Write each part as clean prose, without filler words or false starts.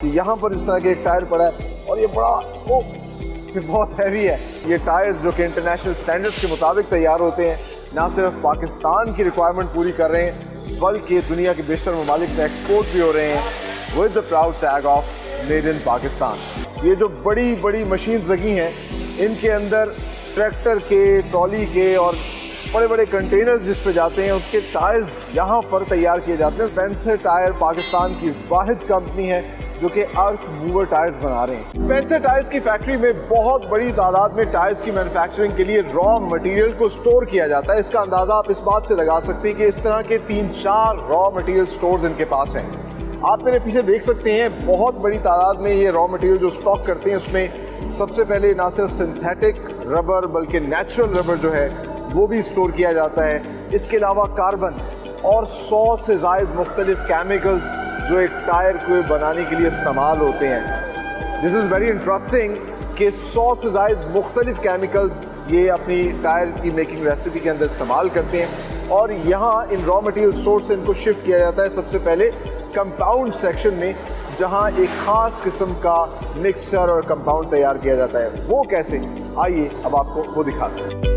यहाँ पर इस तरह के एक टायर पड़ा है और ये बहुत हैवी है। ये टायर्स जो कि इंटरनेशनल स्टैंडर्ड्स के मुताबिक तैयार होते हैं, ना सिर्फ पाकिस्तान की रिक्वायरमेंट पूरी कर रहे हैं बल्कि दुनिया के बेशतर ममालिक में एक्सपोर्ट भी हो रहे हैं with the proud tag of made in Pakistan. ये जो बड़ी बड़ी मशीन्स लगी हैं, इनके अंदर ट्रैक्टर के, ट्रॉली के और बड़े बड़े कंटेनर्स जिस पे जाते हैं उसके टायर्स यहाँ पर तैयार किए जाते हैं। पैंथर टायर पाकिस्तान की वाहिद कंपनी है जो कि अर्थ मूवर टायर्स बना रहे हैं। पैंथर टायर्स की फैक्ट्री में बहुत बड़ी तादाद में टायर्स की मैन्युफैक्चरिंग के लिए रॉ मटेरियल को स्टोर किया जाता है। इसका अंदाज़ा आप इस बात से लगा सकते हैं कि इस तरह के 3-4 रॉ मटेरियल स्टोर्स इनके पास हैं। आप मेरे पीछे देख सकते हैं बहुत बड़ी तादाद में ये रॉ मटेरियल जो स्टॉक करते हैं, उसमें सबसे पहले ना सिर्फ सिंथेटिक रबर बल्कि नेचुरल रबर जो है वो भी स्टोर किया जाता है। इसके अलावा कार्बन और 100 से ज़ायद मुख्तलिफ केमिकल्स जो एक टायर को बनाने के लिए इस्तेमाल होते हैं। दिस इज़ वेरी इंटरेस्टिंग कि 100 से ज़ायद मुख्तलिफ केमिकल्स ये अपनी टायर की मेकिंग रेसिपी के अंदर इस्तेमाल करते हैं और यहाँ इन रॉ मटेरियल स्टोर से इनको शिफ्ट किया जाता है सबसे पहले कंपाउंड सेक्शन में, जहाँ एक ख़ास किस्म का मिक्सचर और कंपाउंड तैयार किया जाता है। वो कैसे, आइए अब आपको वो दिखाते हैं।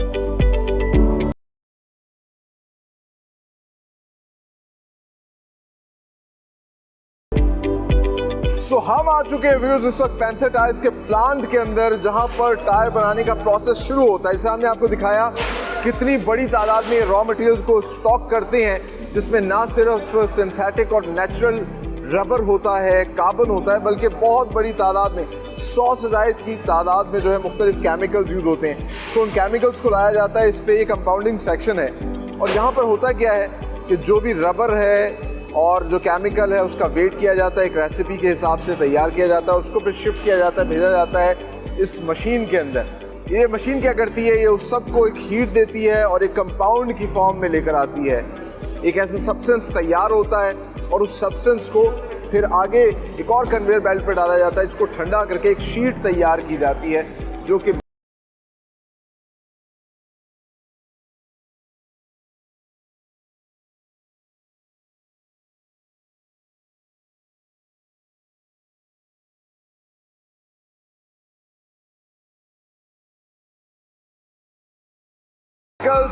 हम आ चुके हैं व्यूअर्स इस वक्त पैंथर टायर्स के प्लांट के अंदर, जहां पर टायर बनाने का प्रोसेस शुरू होता है। जैसे हमने आपको दिखाया कितनी बड़ी तादाद में रॉ मटेरियल्स को स्टॉक करते हैं, जिसमें ना सिर्फ सिंथेटिक और नेचुरल रबर होता है, कार्बन होता है, बल्कि बहुत बड़ी तादाद में 100 से ज़ायद की तादाद में जो है मुख्तलिफ केमिकल्स यूज़ होते हैं। सो उन केमिकल्स को लाया जाता है। इस पर ये कंपाउंडिंग सेक्शन है और यहाँ पर होता क्या है कि जो भी रबर है और जो केमिकल है उसका वेट किया जाता है, एक रेसिपी के हिसाब से तैयार किया जाता है, उसको फिर शिफ्ट किया जाता है, भेजा जाता है इस मशीन के अंदर। ये मशीन क्या करती है, ये उस सब को एक हीट देती है और एक कंपाउंड की फॉर्म में लेकर आती है। एक ऐसा सब्सटेंस तैयार होता है और उस सब्सटेंस को फिर आगे एक और कन्वेयर बेल्ट पर डाला जाता है, जिसको ठंडा करके एक शीट तैयार की जाती है जो कि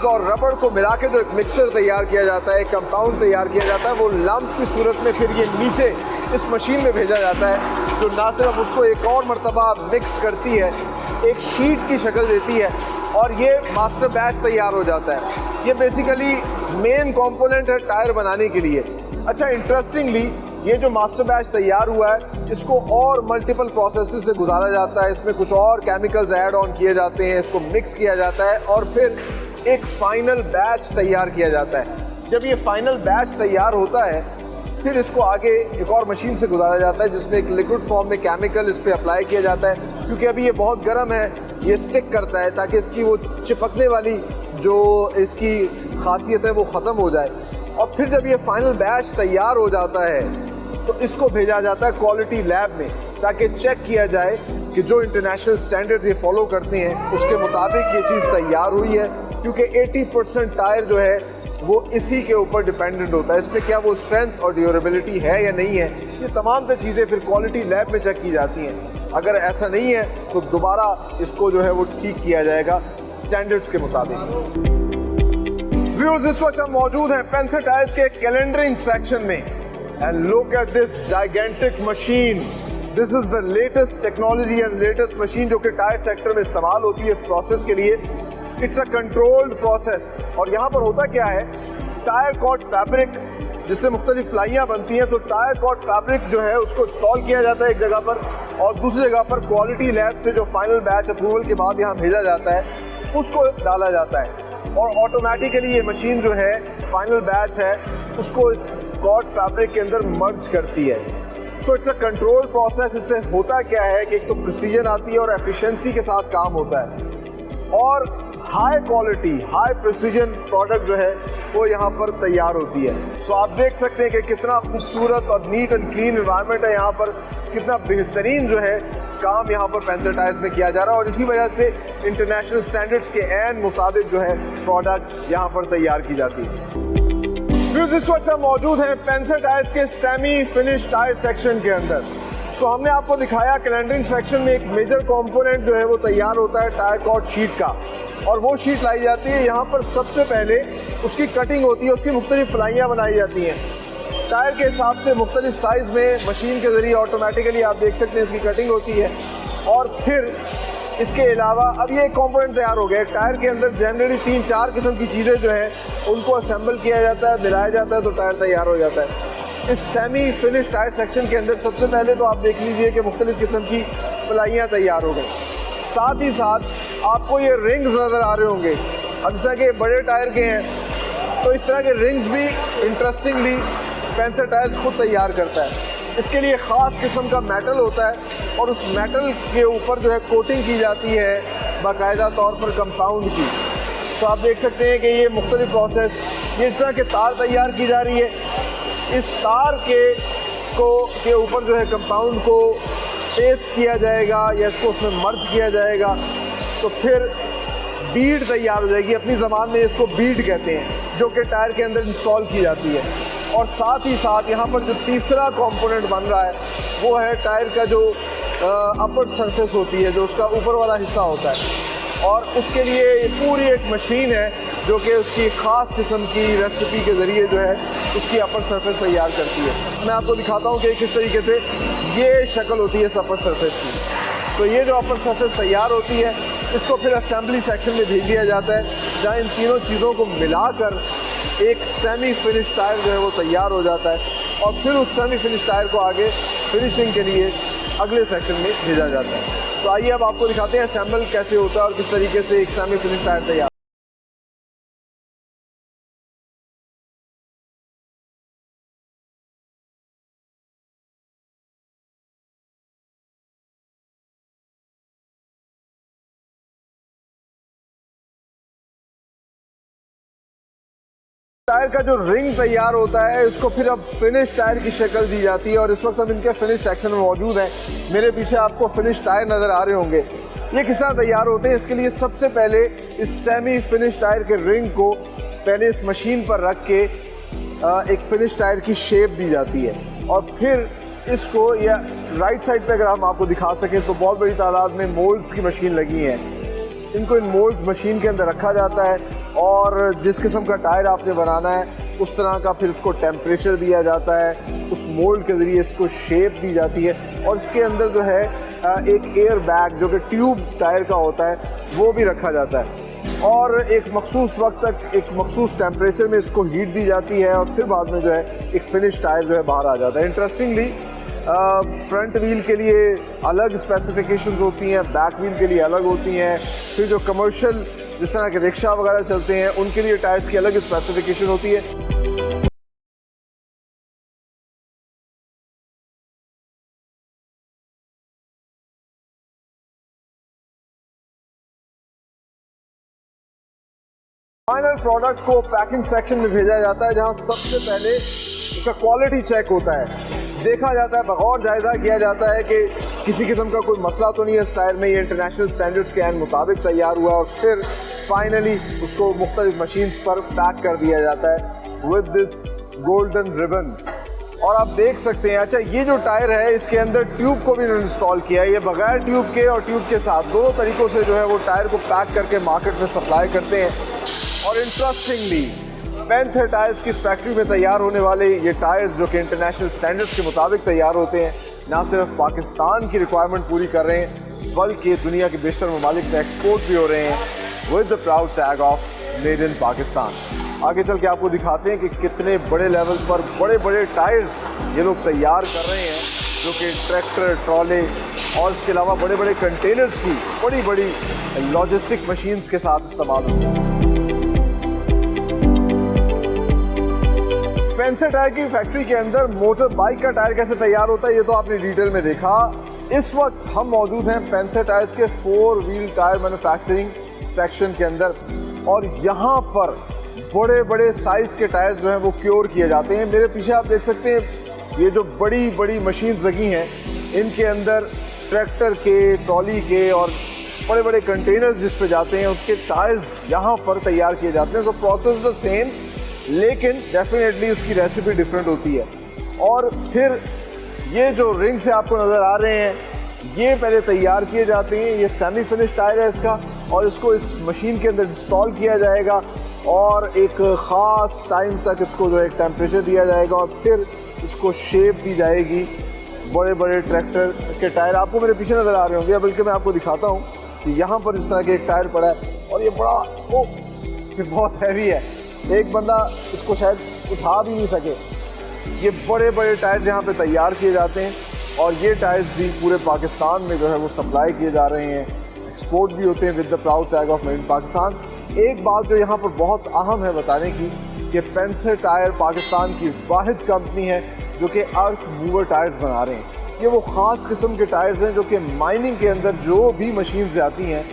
और रबर को मिला के जो एक मिक्सर तैयार किया जाता है, एक कंपाउंड तैयार किया जाता है, वो लम्प की सूरत में फिर ये नीचे इस मशीन में भेजा जाता है, जो ना सिर्फ उसको एक और मरतबा मिक्स करती है, एक शीट की शक्ल देती है और ये मास्टर बैच तैयार हो जाता है। ये बेसिकली मेन कंपोनेंट है टायर बनाने के लिए। अच्छा, इंटरेस्टिंगली ये जो मास्टर बैच तैयार हुआ है, इसको और मल्टीपल प्रोसेसेस से गुजारा जाता है। इसमें कुछ और केमिकल्स ऐड ऑन किए जाते हैं, इसको मिक्स किया जाता है और फिर एक फाइनल बैच तैयार किया जाता है। जब ये फाइनल बैच तैयार होता है, फिर इसको आगे एक और मशीन से गुजारा जाता है, जिसमें एक लिक्विड फॉर्म में केमिकल इस पे अप्लाई किया जाता है। क्योंकि अभी ये बहुत गर्म है, ये स्टिक करता है ताकि इसकी वो चिपकने वाली जो इसकी खासियत है वो ख़त्म हो जाए। और फिर जब ये फाइनल बैच तैयार हो जाता है तो इसको भेजा जाता है क्वालिटी लैब में, ताकि चेक किया जाए कि जो इंटरनेशनल स्टैंडर्ड्स ये फॉलो करते हैं उसके मुताबिक ये चीज़ तैयार हुई है। क्योंकि 80% टायर जो है वो इसी के ऊपर डिपेंडेंट होता है, इसमें क्या वो स्ट्रेंथ और ड्यूरेबिलिटी है या नहीं है। ये तमाम तर चीज़ें फिर क्वालिटी लैब में चेक की जाती हैं। अगर ऐसा नहीं है तो दोबारा इसको जो है वो ठीक किया जाएगा स्टैंडर्ड्स के मुताबिक। व्यूअर्स, इस वक्त हम मौजूद हैं पैंथर टायर्स के कैलेंडरिंग सेक्शन में and look at this gigantic machine. This is the latest technology and latest machine जो कि टायर सेक्टर में इस्तेमाल होती है इस प्रोसेस के लिए। इट्स अ कंट्रोल्ड प्रोसेस और यहाँ पर होता क्या है, टायर कॉट फैब्रिक जिससे मुख्तलिफ प्लाइयाँ बनती हैं, तो टायर कॉट फैब्रिक जो है उसको इंस्टॉल किया जाता है एक जगह पर और दूसरी जगह पर क्वालिटी लैब से जो फाइनल बैच अप्रूवल के बाद यहाँ भेजा जाता है उसको डाला जाता है और ऑटोमेटिकली ये मशीन जो है फाइनल बैच है उसको इस कॉट फैब्रिक के अंदर मर्ज करती है। So it's a control process. इससे होता क्या है कि एक तो प्रिसीजन आती है और एफिशिएंसी के साथ काम होता है और high quality high precision product जो है वो यहाँ पर तैयार होती है। सो आप देख सकते हैं कि कितना खूबसूरत और नीट एंड क्लीन एनवायरनमेंट है यहाँ पर, कितना बेहतरीन जो है काम यहाँ पर पैंथर टायर्स में किया जा रहा है और इसी वजह से इंटरनेशनल स्टैंडर्ड्स के ऐन मुताबिक जो है प्रोडक्ट यहाँ पर तैयार की जाती है। इस वक्त हम मौजूद हैं पैंथर टायर्स के सेमी फिनिश टायर सेक्शन के अंदर। सो हमने आपको दिखाया कैलेंडरिंग सेक्शन में एक मेजर कंपोनेंट जो है वो तैयार होता है टायर कॉर्ड शीट का, और वो शीट लाई जाती है। यहाँ पर सबसे पहले उसकी कटिंग होती है, उसकी मुख्तलिफ प्लाइयाँ बनाई जाती हैं टायर के हिसाब से, मुख्तलिफ साइज़ में मशीन के ज़रिए ऑटोमेटिकली आप देख सकते हैं इसकी कटिंग होती है। और फिर इसके अलावा अब ये एक कंपोनेंट तैयार हो गया। टायर के अंदर जनरली 3-4 किस्म की चीज़ें जो हैं उनको असेंबल किया जाता है, मिलाया जाता है तो टायर तैयार हो जाता है। इस सेमी फिनिश टायर सेक्शन के अंदर सबसे पहले तो आप देख लीजिए कि मुख्तलिफ किस्म की प्लाइयाँ तैयार हो गई। साथ ही साथ आपको ये रिंग्स नज़र आ रहे होंगे। अब जिस तरह के बड़े टायर के हैं तो इस तरह के रिंग्स भी इंटरेस्टिंगली पैंथर टायर्स खुद तैयार करता है। इसके लिए ख़ास किस्म का मेटल होता है और उस मेटल के ऊपर जो है कोटिंग की जाती है बाकायदा तौर पर कंपाउंड की। तो आप देख सकते हैं कि ये मुख्तलिफ प्रोसेस, ये इस तरह के तार तैयार की जा रही है। इस तार के ऊपर जो है कंपाउंड को पेस्ट किया जाएगा या इसको उसमें मर्ज किया जाएगा, तो फिर बीड तैयार हो जाएगी। अपनी ज़बान में इसको बीड कहते हैं, जो कि टायर के अंदर इंस्टॉल की जाती है। और साथ ही साथ यहाँ पर जो तीसरा कंपोनेंट बन रहा है वो है टायर का जो अपर सरफेस होती है, जो उसका ऊपर वाला हिस्सा होता है, और उसके लिए पूरी एक मशीन है जो कि उसकी ख़ास किस्म की रेसिपी के ज़रिए जो है उसकी अपर सरफेस तैयार करती है। मैं आपको दिखाता हूँ कि किस तरीके से ये शक्ल होती है इस अपर सरफेस की। तो ये जो अपर सरफेस तैयार होती है इसको फिर असेंबली सेक्शन में भेज दिया जाता है, जहाँ इन तीनों चीज़ों को मिलाकर एक सेमी फिनिश टायर जो है वो तैयार हो जाता है। और फिर उस सेमी फिनिश टायर को आगे फिनिशिंग के लिए अगले सेक्शन में भेजा जाता है। तो आइए अब आपको दिखाते हैं असेंबल कैसे होता है और किस तरीके से एक सेमी फिनिश टायर तैयार। टायर का जो रिंग तैयार होता है इसको फिर अब फिनिश टायर की शक्ल दी जाती है, और इस वक्त हम इनके फिनिश सेक्शन में मौजूद हैं। मेरे पीछे आपको फिनिश टायर नज़र आ रहे होंगे। ये किस तरह तैयार होते हैं, इसके लिए सबसे पहले इस सेमी फिनिश टायर के रिंग को पहले इस मशीन पर रख के एक फिनिश टायर की शेप दी जाती है, और फिर इसको या राइट साइड पे अगर हम आपको दिखा सकें तो बहुत बड़ी तादाद में मोल्ड्स की मशीन लगी हैं। इनको इन मोल्ड्स मशीन के अंदर रखा जाता है और जिस किस्म का टायर आपने बनाना है उस तरह का फिर उसको टेम्परेचर दिया जाता है, उस मोल्ड के ज़रिए इसको शेप दी जाती है, और इसके अंदर जो है एक एयर बैग जो कि ट्यूब टायर का होता है वो भी रखा जाता है, और एक मखसूस वक्त तक एक मखसूस टेम्परेचर में इसको हीट दी जाती है, और फिर बाद में जो है एक फिनिश टायर जो है बाहर आ जाता है। इंटरेस्टिंगली फ्रंट व्हील के लिए अलग स्पेसिफिकेशंस होती हैं, बैक व्हील के लिए अलग होती हैं, फिर जो कमर्शियल जिस तरह के रिक्शा वगैरह चलते हैं उनके लिए टायर्स की अलग स्पेसिफिकेशन होती है। फाइनल प्रोडक्ट को पैकिंग सेक्शन में भेजा जाता है, जहां सबसे पहले उसका क्वालिटी चेक होता है, देखा जाता है, बगौर जायजा किया जाता है कि किसी किस्म का कोई मसला तो नहीं है इस टायर में, ये इंटरनेशनल स्टैंडर्ड्स के मुताबिक तैयार हुआ, और फिर फाइनली उसको मुख्तलिफ मशीन्स पर पैक कर दिया जाता है विद दिस गोल्डन रिबन। और आप देख सकते हैं, अच्छा ये जो टायर है इसके अंदर ट्यूब को भी इंस्टॉल किया है। ये बगैर ट्यूब के और ट्यूब के साथ दोनों तरीक़ों से जो है वो टायर को पैक करके मार्केट में सप्लाई करते हैं। और इंटरेस्टिंगली पैंथर टायर्स की फैक्ट्री में तैयार होने वाले ये टायर्स जो कि इंटरनेशनल स्टैंडर्ड्स के मुताबिक तैयार होते हैं, ना सिर्फ पाकिस्तान की रिक्वायरमेंट पूरी कर रहे हैं बल्कि दुनिया के बेशतर ममालिक में एक्सपोर्ट भी हो रहे हैं with the proud tag of made in Pakistan. आगे चल के आपको दिखाते हैं कि कितने बड़े लेवल पर बड़े बड़े टायर्स ये लोग तैयार कर रहे हैं, जो कि ट्रैक्टर, ट्रॉले और इसके अलावा बड़े बड़े कंटेनर्स की बड़ी बड़ी लॉजिस्टिक मशीन्स के साथ इस्तेमाल होते हैं। पैंथर टायर की फैक्ट्री के अंदर मोटर बाइक का टायर कैसे तैयार होता है ये तो आपने डिटेल में देखा। इस वक्त हम मौजूद हैं पैंथर टायर्स के 4 व्हील टायर मैन्युफैक्चरिंग सेक्शन के अंदर, और यहाँ पर बड़े बड़े साइज के टायर्स जो हैं वो क्योर किए जाते हैं। मेरे पीछे आप देख सकते हैं ये जो बड़ी बड़ी मशीन्स लगी हैं इनके अंदर ट्रैक्टर के, ट्रॉली के और बड़े बड़े कंटेनर्स जिस पे जाते हैं उसके टायर्स यहाँ पर तैयार किए जाते हैं। तो प्रोसेस द सेम, लेकिन डेफिनेटली उसकी रेसिपी डिफरेंट होती है। और फिर ये जो रिंग से आपको नज़र आ रहे हैं, ये पहले तैयार किए जाते हैं। ये सेमी फिनिश टायर है इसका, और इसको इस मशीन के अंदर इंस्टॉल किया जाएगा और एक ख़ास टाइम तक इसको जो है टेम्परेचर दिया जाएगा और फिर इसको शेप दी जाएगी। बड़े बड़े ट्रैक्टर के टायर आपको मेरे पीछे नज़र आ रहे होंगे, बल्कि मैं आपको दिखाता हूँ कि यहाँ पर इस तरह के एक टायर पड़ा है और ये बड़ा ये बहुत हैवी है, एक बंदा इसको शायद उठा भी नहीं सके। ये बड़े बड़े टायर यहाँ पे तैयार किए जाते हैं और ये टायर्स भी पूरे पाकिस्तान में जो है वो सप्लाई किए जा रहे हैं, एक्सपोर्ट भी होते हैं with the proud tag of made in Pakistan. एक बात जो यहाँ पर बहुत अहम है बताने की कि पैंथर टायर पाकिस्तान की वाहिद कंपनी है जो कि अर्थ मूवर टायर्स बना रहे हैं। ये वो ख़ास किस्म के टायर्स हैं जो कि माइनिंग के अंदर जो भी मशीन्स जाती हैं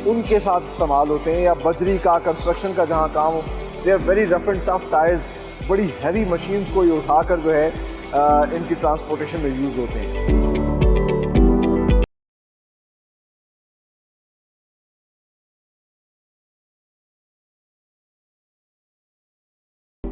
उनके साथ इस्तेमाल होते हैं, या बजरी का कंस्ट्रक्शन का जहाँ काम हो। They are very rough and tough tyres, बड़ी हैवी मशीन्स को ये उठाकर जो है इनकी ट्रांसपोर्टेशन में यूज़ होते हैं।